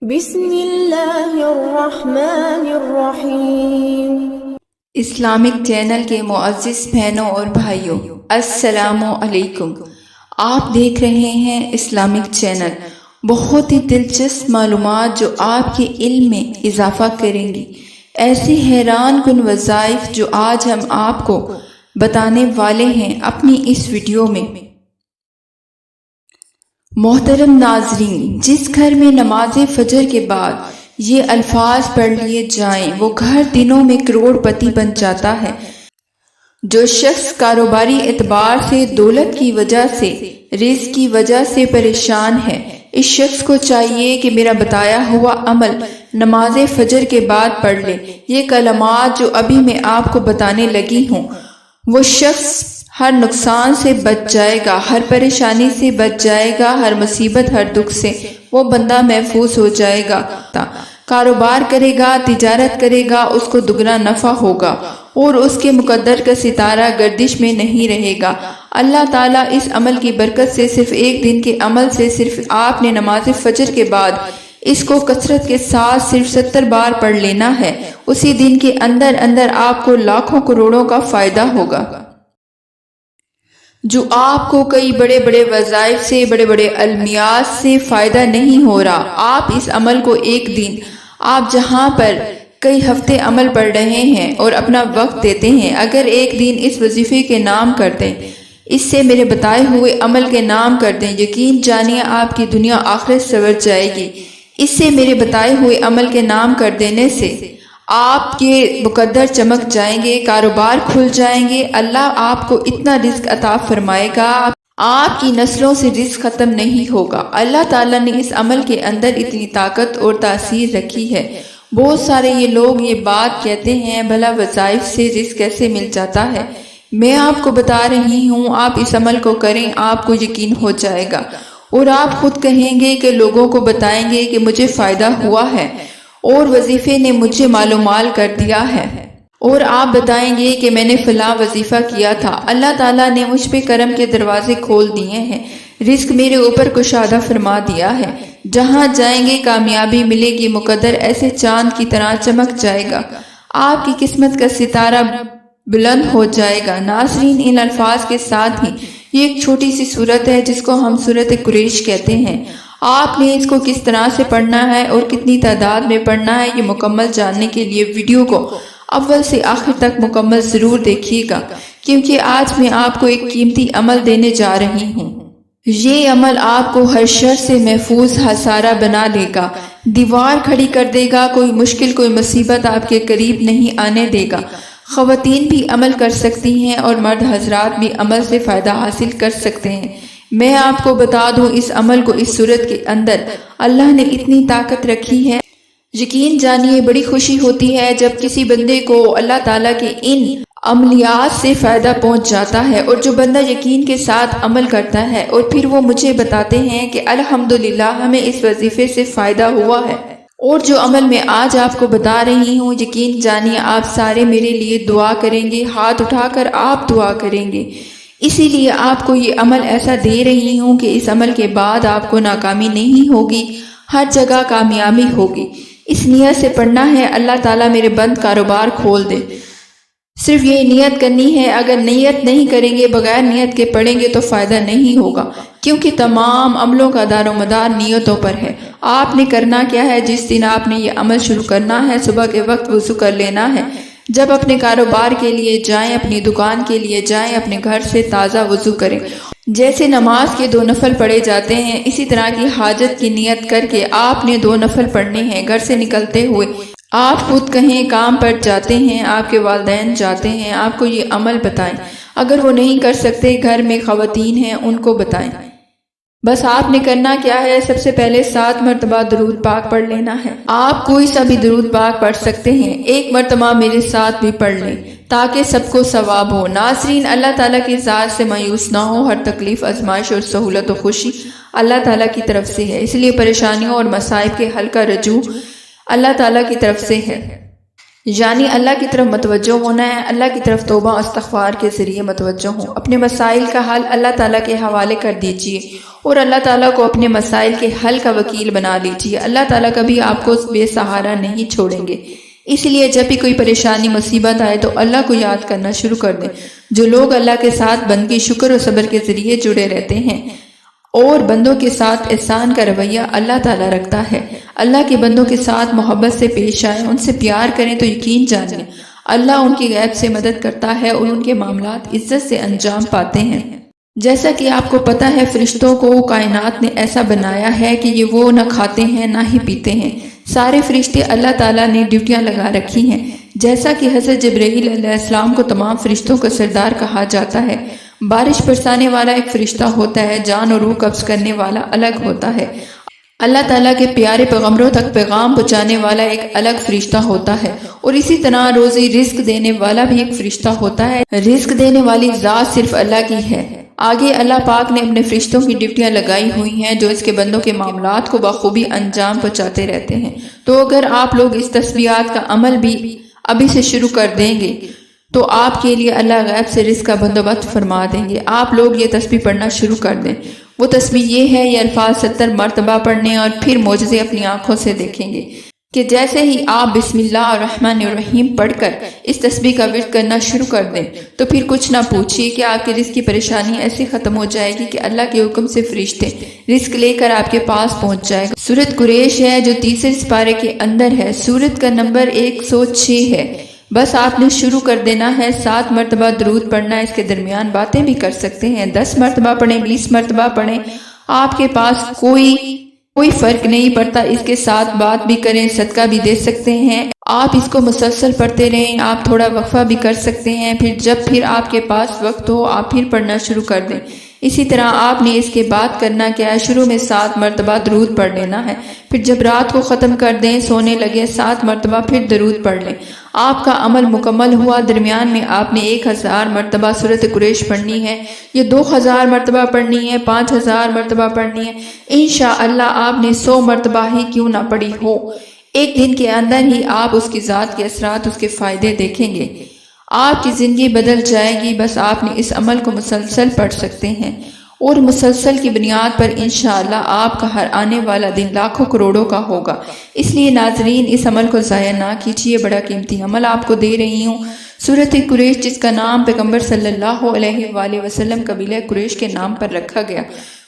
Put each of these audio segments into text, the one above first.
بسم اللہ الرحمن الرحیم۔ اسلامک چینل کے معزز بہنوں اور بھائیوں، السلام علیکم۔ آپ دیکھ رہے ہیں اسلامک چینل۔ بہت ہی دلچسپ معلومات جو آپ کے علم میں اضافہ کریں گی، ایسی حیران کن وظائف جو آج ہم آپ کو بتانے والے ہیں اپنی اس ویڈیو میں۔ محترم ناظرین، جس گھر میں نماز فجر کے بعد یہ الفاظ پڑھ لیے جائیں وہ گھر دنوں میں کروڑ پتی بن جاتا ہے۔ جو شخص کاروباری اعتبار سے، دولت کی وجہ سے، رزق کی وجہ سے پریشان ہے، اس شخص کو چاہیے کہ میرا بتایا ہوا عمل نماز فجر کے بعد پڑھ لے۔ یہ کلمات جو ابھی میں آپ کو بتانے لگی ہوں، وہ شخص ہر نقصان سے بچ جائے گا، ہر پریشانی سے بچ جائے گا، ہر مصیبت، ہر دکھ سے وہ بندہ محفوظ ہو جائے گا۔ کاروبار کرے گا، تجارت کرے گا، اس کو دگنا نفع ہوگا اور اس کے مقدر کا ستارہ گردش میں نہیں رہے گا۔ اللہ تعالیٰ اس عمل کی برکت سے، صرف ایک دن کے عمل سے، صرف آپ نے نماز فجر کے بعد اس کو کثرت کے ساتھ صرف 70 بار پڑھ لینا ہے، اسی دن کے اندر اندر آپ کو لاکھوں کروڑوں کا فائدہ ہوگا۔ جو آپ کو کئی بڑے بڑے وظائف سے، بڑے بڑے علمیات سے فائدہ نہیں ہو رہا، آپ اس عمل کو ایک دن، آپ جہاں پر کئی ہفتے عمل پڑھ رہے ہیں اور اپنا وقت دیتے ہیں، اگر ایک دن اس وظیفے کے نام کر دیں، اس سے میرے بتائے ہوئے عمل کے نام کر دیں، یقین جانیے آپ کی دنیا آخرت سنور جائے گی۔ اس سے میرے بتائے ہوئے عمل کے نام کر دینے سے آپ کے مقدر چمک جائیں گے، کاروبار کھل جائیں گے، اللہ آپ کو اتنا رزق عطا فرمائے گا، آپ کی نسلوں سے رزق ختم نہیں ہوگا۔ اللہ تعالیٰ نے اس عمل کے اندر اتنی طاقت اور تاثیر رکھی ہے۔ بہت سارے یہ لوگ یہ بات کہتے ہیں بھلا وظائف سے رزق کیسے مل جاتا ہے؟ میں آپ کو بتا رہی ہوں، آپ اس عمل کو کریں، آپ کو یقین ہو جائے گا اور آپ خود کہیں گے کہ لوگوں کو بتائیں گے کہ مجھے فائدہ ہوا ہے اور وظیفے نے مجھے معلومال کر دیا ہے، اور آپ بتائیں گے کہ میں نے فلاں وظیفہ کیا تھا، اللہ تعالیٰ نے مجھ پہ کرم کے دروازے کھول دیے ہیں، رزق میرے اوپر کشادہ فرما دیا ہے، جہاں جائیں گے کامیابی ملے گی، مقدر ایسے چاند کی طرح چمک جائے گا، آپ کی قسمت کا ستارہ بلند ہو جائے گا۔ ناظرین، ان الفاظ کے ساتھ ہی یہ ایک چھوٹی سی سورت ہے جس کو ہم سورت قریش کہتے ہیں۔ آپ نے اس کو کس طرح سے پڑھنا ہے اور کتنی تعداد میں پڑھنا ہے، یہ مکمل جاننے کے لیے ویڈیو کو اول سے آخر تک مکمل ضرور دیکھیے گا، کیونکہ آج میں آپ کو ایک قیمتی عمل دینے جا رہی ہوں۔ یہ عمل آپ کو ہر شر سے محفوظ ہسارہ بنا دے گا، دیوار کھڑی کر دے گا، کوئی مشکل، کوئی مصیبت آپ کے قریب نہیں آنے دے گا۔ خواتین بھی عمل کر سکتی ہیں اور مرد حضرات بھی عمل سے فائدہ حاصل کر سکتے ہیں۔ میں آپ کو بتا دوں، اس عمل کو اس صورت کے اندر اللہ نے اتنی طاقت رکھی ہے، یقین جانیے بڑی خوشی ہوتی ہے جب کسی بندے کو اللہ تعالیٰ کے ان عملیات سے فائدہ پہنچ جاتا ہے، اور جو بندہ یقین کے ساتھ عمل کرتا ہے اور پھر وہ مجھے بتاتے ہیں کہ الحمدللہ ہمیں اس وظیفے سے فائدہ ہوا ہے، اور جو عمل میں آج آپ کو بتا رہی ہوں، یقین جانیے آپ سارے میرے لیے دعا کریں گے، ہاتھ اٹھا کر آپ دعا کریں گے۔ اسی لیے آپ کو یہ عمل ایسا دے رہی ہوں کہ اس عمل کے بعد آپ کو ناکامی نہیں ہوگی، ہر جگہ کامیابی ہوگی۔ اس نیت سے پڑھنا ہے، اللہ تعالیٰ میرے بند کاروبار کھول دے۔ صرف یہ نیت کرنی ہے، اگر نیت نہیں کریں گے، بغیر نیت کے پڑھیں گے تو فائدہ نہیں ہوگا، کیونکہ تمام عملوں کا دار و مدار نیتوں پر ہے۔ آپ نے کرنا کیا ہے، جس دن آپ نے یہ عمل شروع کرنا ہے، صبح کے وقت وضو کر لینا ہے، جب اپنے کاروبار کے لیے جائیں، اپنی دکان کے لیے جائیں، اپنے گھر سے تازہ وضو کریں۔ جیسے نماز کے 2 نفل پڑھے جاتے ہیں، اسی طرح کی حاجت کی نیت کر کے آپ نے 2 نفل پڑھنے ہیں۔ گھر سے نکلتے ہوئے آپ خود کہیں کام پر جاتے ہیں، آپ کے والدین جاتے ہیں، آپ کو یہ عمل بتائیں، اگر وہ نہیں کر سکتے، گھر میں خواتین ہیں ان کو بتائیں۔ بس آپ نے کرنا کیا ہے، سب سے پہلے 7 مرتبہ درود پاک پڑھ لینا ہے۔ آپ کوئی سا بھی درود پاک پڑھ سکتے ہیں، 1 مرتبہ میرے ساتھ بھی پڑھ لیں تاکہ سب کو ثواب ہو۔ ناظرین، اللہ تعالیٰ کی ذات سے مایوس نہ ہو، ہر تکلیف، آزمائش اور سہولت و خوشی اللہ تعالیٰ کی طرف سے ہے، اس لیے پریشانیوں اور مصائب کے حل کا رجوع اللہ تعالیٰ کی طرف سے ہے۔ یعنی اللہ کی طرف متوجہ ہونا ہے، اللہ کی طرف توبہ و استغفار کے ذریعے متوجہ ہوں۔ اپنے مسائل کا حل اللہ تعالیٰ کے حوالے کر دیجئے اور اللہ تعالیٰ کو اپنے مسائل کے حل کا وکیل بنا لیجئے۔ اللہ تعالیٰ کبھی آپ کو بے سہارا نہیں چھوڑیں گے۔ اس لیے جب بھی کوئی پریشانی مصیبت آئے تو اللہ کو یاد کرنا شروع کر دیں۔ جو لوگ اللہ کے ساتھ بندگی، شکر و صبر کے ذریعے جڑے رہتے ہیں اور بندوں کے ساتھ احسان کا رویہ اللہ تعالیٰ رکھتا ہے، اللہ کے بندوں کے ساتھ محبت سے پیش آئیں، ان سے پیار کریں تو یقین جانیں اللہ ان کی غیب سے مدد کرتا ہے اور ان کے معاملات عزت سے انجام پاتے ہیں۔ جیسا کہ آپ کو پتہ ہے، فرشتوں کو کائنات نے ایسا بنایا ہے کہ وہ نہ کھاتے ہیں نہ ہی پیتے ہیں۔ سارے فرشتے اللہ تعالیٰ نے ڈیوٹیاں لگا رکھی ہیں، جیسا کہ حضرت جبرائیل علیہ السلام کو تمام فرشتوں کا سردار کہا جاتا ہے۔ بارش برسانے والا ایک فرشتہ ہوتا ہے، جان اور روح قبض کرنے والا الگ ہوتا ہے۔ اللہ تعالیٰ کے پیارے پیغمبروں تک پیغام پہنچانے والا ایک الگ فرشتہ ہوتا ہے، اور اسی طرح روزی رزق دینے والا بھی ایک فرشتہ ہوتا ہے۔ رزق دینے والی ذات صرف اللہ کی ہے۔ آگے اللہ پاک نے اپنے فرشتوں کی ڈیوٹیاں لگائی ہوئی ہیں جو اس کے بندوں کے معاملات کو بخوبی انجام پہنچاتے رہتے ہیں۔ تو اگر آپ لوگ اس تسبیحات کا عمل بھی ابھی سے شروع کر دیں گے تو آپ کے لیے اللہ غیب سے رزق کا بندوبست فرما دیں گے۔ آپ لوگ یہ تسبیح پڑھنا شروع کر دیں۔ وہ تسبیح یہ ہے، یہ الفاظ 70 مرتبہ پڑھنے اور پھر معجزے اپنی آنکھوں سے دیکھیں گے کہ جیسے ہی آپ بسم اللہ الرحمن الرحیم پڑھ کر اس تسبیح کا ورد کرنا شروع کر دیں تو پھر کچھ نہ پوچھیے کہ آپ کے رزق کی پریشانی ایسے ختم ہو جائے گی کہ اللہ کے حکم سے فرشتے رزق لے کر آپ کے پاس پہنچ جائے گا۔ سورۃ قریش ہے جو تیسرے سپارے کے اندر ہے۔ سورت کا نمبر 106 ہے۔ بس آپ نے شروع کر دینا ہے۔ 7 مرتبہ درود پڑھنا، اس کے درمیان باتیں بھی کر سکتے ہیں۔ 10 مرتبہ پڑھیں، 20 مرتبہ پڑھیں، آپ کے پاس کوئی فرق نہیں پڑتا۔ اس کے ساتھ بات بھی کریں، صدقہ بھی دے سکتے ہیں۔ آپ اس کو مسلسل پڑھتے رہیں۔ آپ تھوڑا وقفہ بھی کر سکتے ہیں، پھر آپ کے پاس وقت ہو آپ پھر پڑھنا شروع کر دیں۔ اسی طرح آپ نے اس کے بعد کرنا کیا ہے، شروع میں 7 مرتبہ درود پڑھ لینا ہے، پھر جب رات کو ختم کر دیں سونے لگے 7 مرتبہ پھر درود پڑھ لیں۔ آپ کا عمل مکمل ہوا۔ درمیان میں آپ نے 1000 مرتبہ سورۃ قریش پڑھنی ہے، یہ 2000 مرتبہ پڑھنی ہے، 5000 مرتبہ پڑھنی ہے۔ انشاءاللہ آپ نے 100 مرتبہ ہی کیوں نہ پڑھی ہو، ایک دن کے اندر ہی آپ اس کی ذات کے اثرات، اس کے فائدے دیکھیں گے۔ آپ کی زندگی بدل جائے گی۔ بس آپ نے اس عمل کو مسلسل پڑھ سکتے ہیں، اور مسلسل کی بنیاد پر انشاءاللہ آپ کا ہر آنے والا دن لاکھوں کروڑوں کا ہوگا۔ اس لیے ناظرین اس عمل کو ضائع نہ کیجیے، بڑا قیمتی عمل آپ کو دے رہی ہوں۔ سورۃ قریش جس کا نام پیغمبر صلی اللہ علیہ وآلہ وسلم قبیلہ قریش کے نام پر رکھا گیا،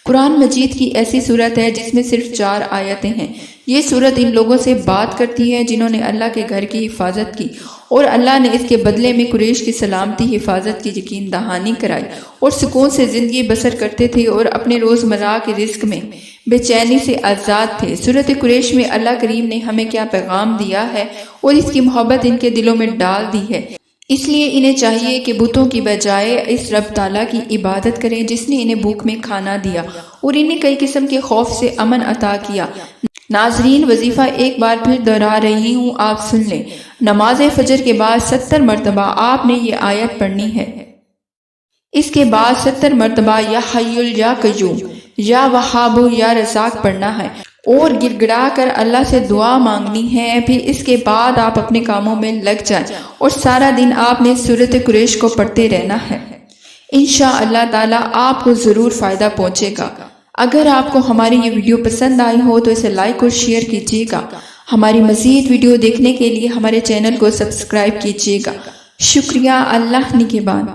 قرآن مجید کی ایسی صورت ہے جس میں صرف 4 آیتیں ہیں۔ یہ صورت ان لوگوں سے بات کرتی ہے جنہوں نے اللہ کے گھر کی حفاظت کی، اور اللہ نے اس کے بدلے میں قریش کی سلامتی حفاظت کی یقین دہانی کرائی، اور سکون سے زندگی بسر کرتے تھے اور اپنے روزمرہ کے رزق میں بے چینی سے آزاد تھے۔ سورۃ قریش میں اللہ کریم نے ہمیں کیا پیغام دیا ہے اور اس کی محبت ان کے دلوں میں ڈال دی ہے۔ اس لیے انہیں چاہیے کہ بتوں کی بجائے اس رب تعالیٰ کی عبادت کریں جس نے انہیں بھوک میں کھانا دیا اور انہیں کئی قسم کے خوف سے امن عطا کیا۔ ناظرین وظیفہ ایک بار پھر دہرا رہی ہوں، آپ سن لیں۔ نماز فجر کے بعد 70 مرتبہ آپ نے یہ آیت پڑھنی ہے۔ اس کے بعد 70 مرتبہ یا حی یا قیوم، یا وہاب، یا رزاق پڑھنا ہے اور گڑ گڑا کر اللہ سے دعا مانگنی ہے۔ پھر اس کے بعد آپ اپنے کاموں میں لگ جائیں اور سارا دن آپ نے سورۃ قریش کو پڑھتے رہنا ہے۔ انشاءاللہ تعالی آپ کو ضرور فائدہ پہنچے گا۔ اگر آپ کو ہماری یہ ویڈیو پسند آئی ہو تو اسے لائک اور شیئر کیجیے گا۔ ہماری مزید ویڈیو دیکھنے کے لیے ہمارے چینل کو سبسکرائب کیجیے گا۔ شکریہ۔ اللہ نگہبان۔